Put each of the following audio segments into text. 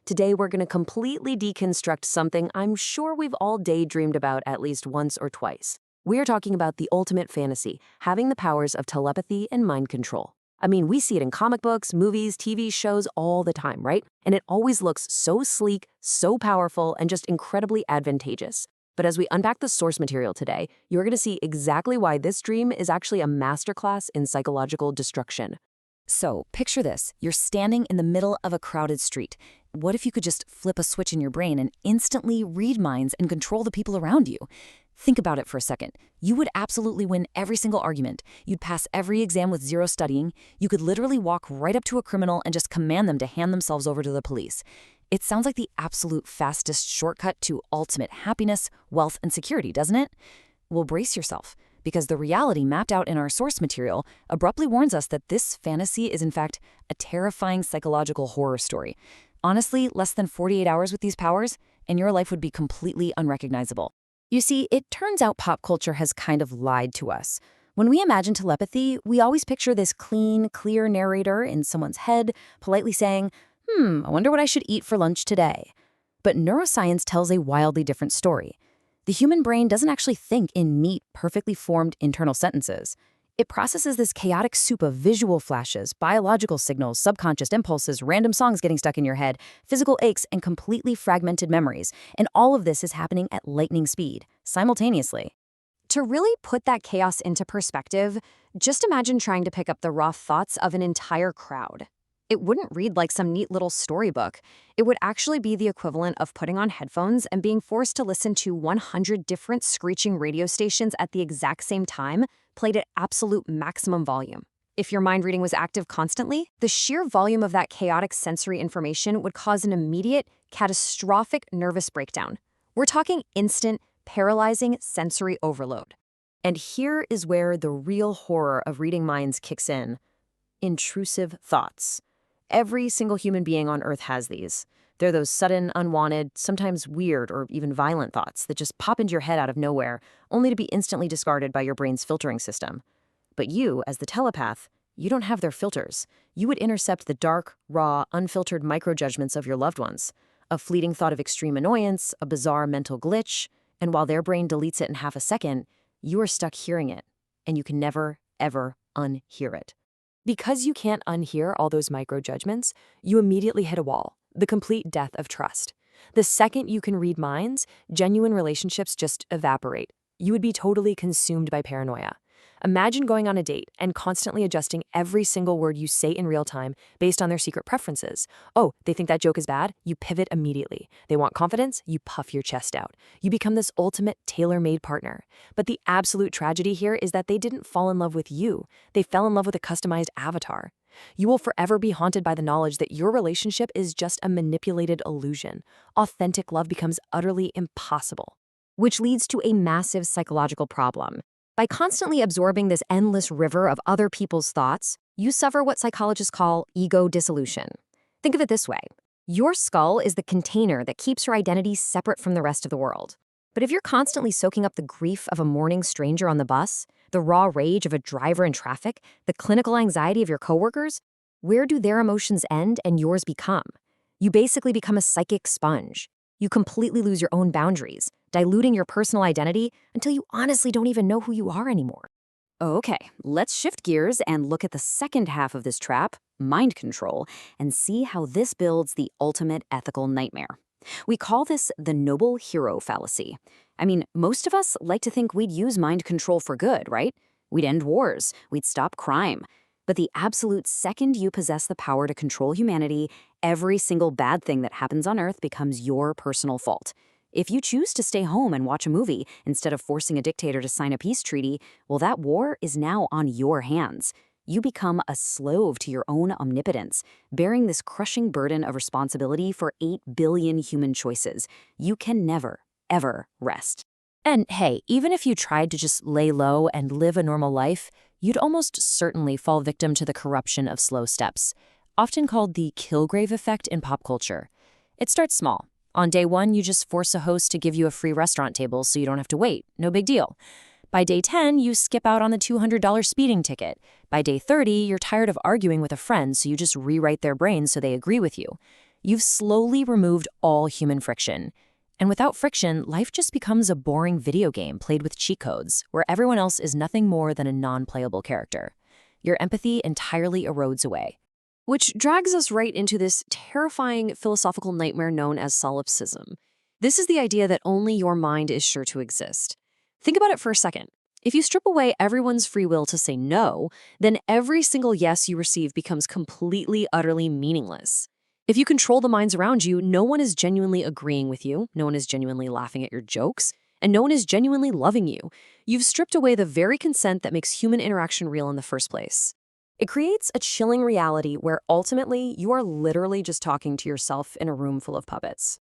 Today, we're going to completely deconstruct something I'm sure we've all daydreamed about at least once or twice. We're talking about the ultimate fantasy, having the powers of telepathy and mind control. I mean, we see it in comic books, movies, TV shows all the time, right? And it always looks so sleek, so powerful, and just incredibly advantageous. But as we unpack the source material today, you're going to see exactly why this dream is actually a masterclass in psychological destruction. So, picture this. You're standing in the middle of a crowded street. What if you could just flip a switch in your brain and instantly read minds and control the people around you? Think about it for a second. You would absolutely win every single argument. You'd pass every exam with zero studying. You could literally walk right up to a criminal and just command them to hand themselves over to the police. It sounds like the absolute fastest shortcut to ultimate happiness, wealth, and security, doesn't it? Well, brace yourself, because the reality mapped out in our source material abruptly warns us that this fantasy is in fact a terrifying psychological horror story. Honestly, less than 48 hours with these powers, and your life would be completely unrecognizable. You see, it turns out pop culture has kind of lied to us. When we imagine telepathy, we always picture this clean, clear narrator in someone's head, politely saying, I wonder what I should eat for lunch today. But neuroscience tells a wildly different story. The human brain doesn't actually think in neat, perfectly formed internal sentences. It processes this chaotic soup of visual flashes, biological signals, subconscious impulses, random songs getting stuck in your head, physical aches, and completely fragmented memories. And all of this is happening at lightning speed, simultaneously. To really put that chaos into perspective, just imagine trying to pick up the raw thoughts of an entire crowd. It wouldn't read like some neat little storybook. It would actually be the equivalent of putting on headphones and being forced to listen to 100 different screeching radio stations at the exact same time, played at absolute maximum volume. If your mind reading was active constantly, the sheer volume of that chaotic sensory information would cause an immediate, catastrophic nervous breakdown. We're talking instant, paralyzing sensory overload. And here is where the real horror of reading minds kicks in. Intrusive thoughts. Every single human being on Earth has these. They're those sudden, unwanted, sometimes weird or even violent thoughts that just pop into your head out of nowhere, only to be instantly discarded by your brain's filtering system. But you, as the telepath, you don't have their filters. You would intercept the dark, raw, unfiltered microjudgments of your loved ones. A fleeting thought of extreme annoyance, a bizarre mental glitch, and while their brain deletes it in half a second, you are stuck hearing it, and you can never, ever unhear it. Because you can't unhear all those micro-judgments, you immediately hit a wall, the complete death of trust. The second you can read minds, genuine relationships just evaporate. You would be totally consumed by paranoia. Imagine going on a date and constantly adjusting every single word you say in real time based on their secret preferences. Oh, they think that joke is bad? You pivot immediately. They want confidence? You puff your chest out. You become this ultimate tailor-made partner. But the absolute tragedy here is that they didn't fall in love with you. They fell in love with a customized avatar. You will forever be haunted by the knowledge that your relationship is just a manipulated illusion. Authentic love becomes utterly impossible. Which leads to a massive psychological problem. By constantly absorbing this endless river of other people's thoughts, you suffer what psychologists call ego dissolution. Think of it this way. Your skull is the container that keeps your identity separate from the rest of the world. But if you're constantly soaking up the grief of a mourning stranger on the bus, the raw rage of a driver in traffic, the clinical anxiety of your coworkers, where do their emotions end and yours become? You basically become a psychic sponge. You completely lose your own boundaries, diluting your personal identity until you honestly don't even know who you are anymore. Okay, let's shift gears and look at the second half of this trap, mind control, and see how this builds the ultimate ethical nightmare. We call this the noble hero fallacy. I mean, most of us like to think we'd use mind control for good, right? We'd end wars, we'd stop crime. But the absolute second you possess the power to control humanity, every single bad thing that happens on Earth becomes your personal fault. If you choose to stay home and watch a movie instead of forcing a dictator to sign a peace treaty, well, that war is now on your hands. You become a slave to your own omnipotence, bearing this crushing burden of responsibility for 8 billion human choices. You can never, ever rest. And hey, even if you tried to just lay low and live a normal life, you'd almost certainly fall victim to the corruption of slow steps, often called the Kilgrave effect in pop culture. It starts small. On day 1, you just force a host to give you a free restaurant table so you don't have to wait. No big deal. By day 10, you skip out on the $200 speeding ticket. By day 30, you're tired of arguing with a friend, so you just rewrite their brains so they agree with you. You've slowly removed all human friction. And without friction, life just becomes a boring video game played with cheat codes, where everyone else is nothing more than a non-playable character. Your empathy entirely erodes away. Which drags us right into this terrifying philosophical nightmare known as solipsism. This is the idea that only your mind is sure to exist. Think about it for a second. If you strip away everyone's free will to say no, then every single yes you receive becomes completely, utterly meaningless. If you control the minds around you, no one is genuinely agreeing with you, no one is genuinely laughing at your jokes, and no one is genuinely loving you. You've stripped away the very consent that makes human interaction real in the first place. It creates a chilling reality where ultimately you are literally just talking to yourself in a room full of puppets.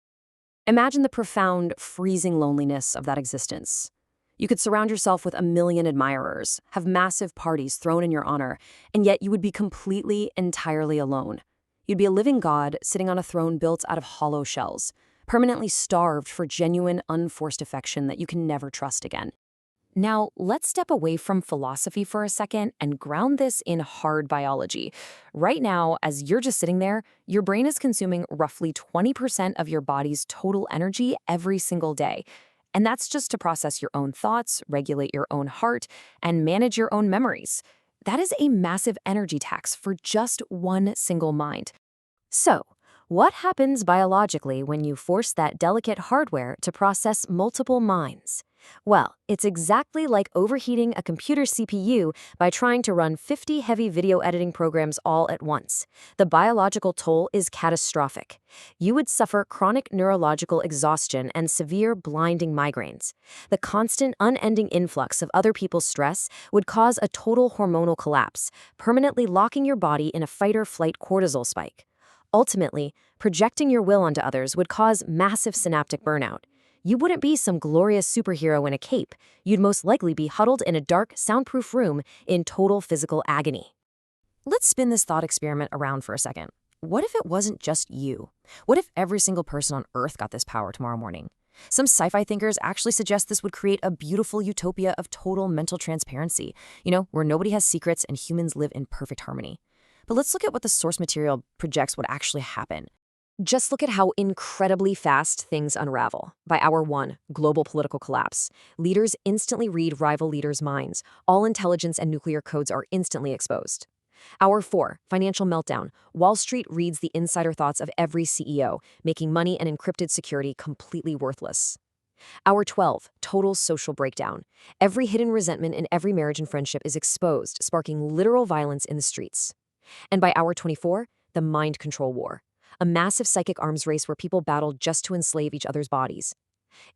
Imagine the profound, freezing loneliness of that existence. You could surround yourself with a million admirers, have massive parties thrown in your honor, and yet you would be completely, entirely alone. You'd be a living god sitting on a throne built out of hollow shells, permanently starved for genuine, unforced affection that you can never trust again. Now, let's step away from philosophy for a second and ground this in hard biology. Right now, as you're just sitting there, your brain is consuming roughly 20% of your body's total energy every single day. And that's just to process your own thoughts, regulate your own heart, and manage your own memories. That is a massive energy tax for just one single mind. So, what happens biologically when you force that delicate hardware to process multiple minds? Well, it's exactly like overheating a computer CPU by trying to run 50 heavy video editing programs all at once. The biological toll is catastrophic. You would suffer chronic neurological exhaustion and severe blinding migraines. The constant, unending influx of other people's stress would cause a total hormonal collapse, permanently locking your body in a fight-or-flight cortisol spike. Ultimately, projecting your will onto others would cause massive synaptic burnout. You wouldn't be some glorious superhero in a cape. You'd most likely be huddled in a dark, soundproof room in total physical agony. Let's spin this thought experiment around for a second. What if it wasn't just you? What if every single person on Earth got this power tomorrow morning? Some sci-fi thinkers actually suggest this would create a beautiful utopia of total mental transparency, where nobody has secrets and humans live in perfect harmony. But let's look at what the source material projects would actually happen. Just look at how incredibly fast things unravel. By hour 1, global political collapse. Leaders instantly read rival leaders' minds. All intelligence and nuclear codes are instantly exposed. Hour 4, financial meltdown. Wall Street reads the insider thoughts of every CEO, making money and encrypted security completely worthless. Hour 12, total social breakdown. Every hidden resentment in every marriage and friendship is exposed, sparking literal violence in the streets. And by hour 24, the mind control war. A massive psychic arms race where people battle just to enslave each other's bodies.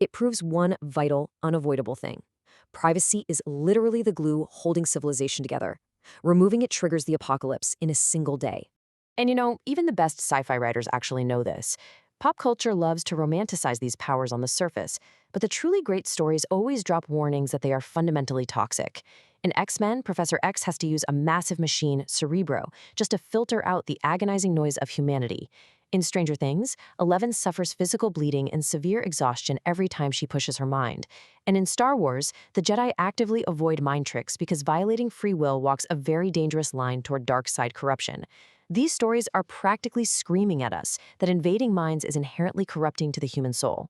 It proves one vital, unavoidable thing. Privacy is literally the glue holding civilization together. Removing it triggers the apocalypse in a single day. And even the best sci-fi writers actually know this. Pop culture loves to romanticize these powers on the surface, but the truly great stories always drop warnings that they are fundamentally toxic. In X-Men, Professor X has to use a massive machine, Cerebro, just to filter out the agonizing noise of humanity. In Stranger Things, Eleven suffers physical bleeding and severe exhaustion every time she pushes her mind. And in Star Wars, the Jedi actively avoid mind tricks because violating free will walks a very dangerous line toward dark side corruption. These stories are practically screaming at us that invading minds is inherently corrupting to the human soul.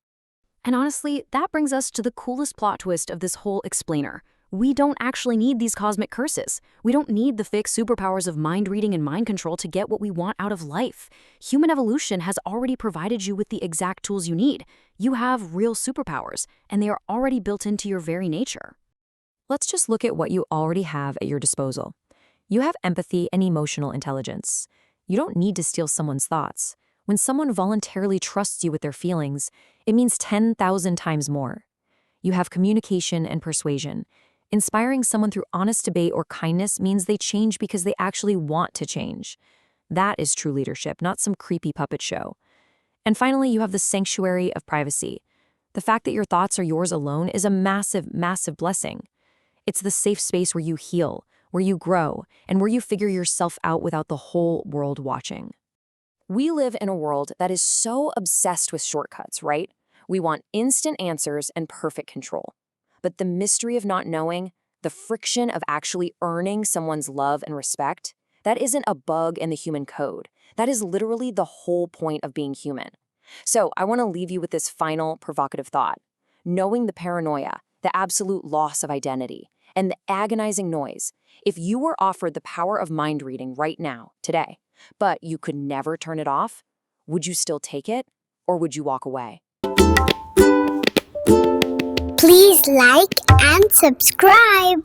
And honestly, that brings us to the coolest plot twist of this whole explainer. We don't actually need these cosmic curses. We don't need the fake superpowers of mind reading and mind control to get what we want out of life. Human evolution has already provided you with the exact tools you need. You have real superpowers, and they are already built into your very nature. Let's just look at what you already have at your disposal. You have empathy and emotional intelligence. You don't need to steal someone's thoughts. When someone voluntarily trusts you with their feelings, it means 10,000 times more. You have communication and persuasion. Inspiring someone through honest debate or kindness means they change because they actually want to change. That is true leadership, not some creepy puppet show. And finally, you have the sanctuary of privacy. The fact that your thoughts are yours alone is a massive, massive blessing. It's the safe space where you heal, where you grow, and where you figure yourself out without the whole world watching. We live in a world that is so obsessed with shortcuts, right? We want instant answers and perfect control. But the mystery of not knowing, the friction of actually earning someone's love and respect, That isn't a bug in the human code. That is literally the whole point of being human. So I want to leave you with this final provocative thought. Knowing the paranoia, the absolute loss of identity, and the agonizing noise, if you were offered the power of mind reading right now, today, but you could never turn it off, would you still take it, or would you walk away? Please like and subscribe.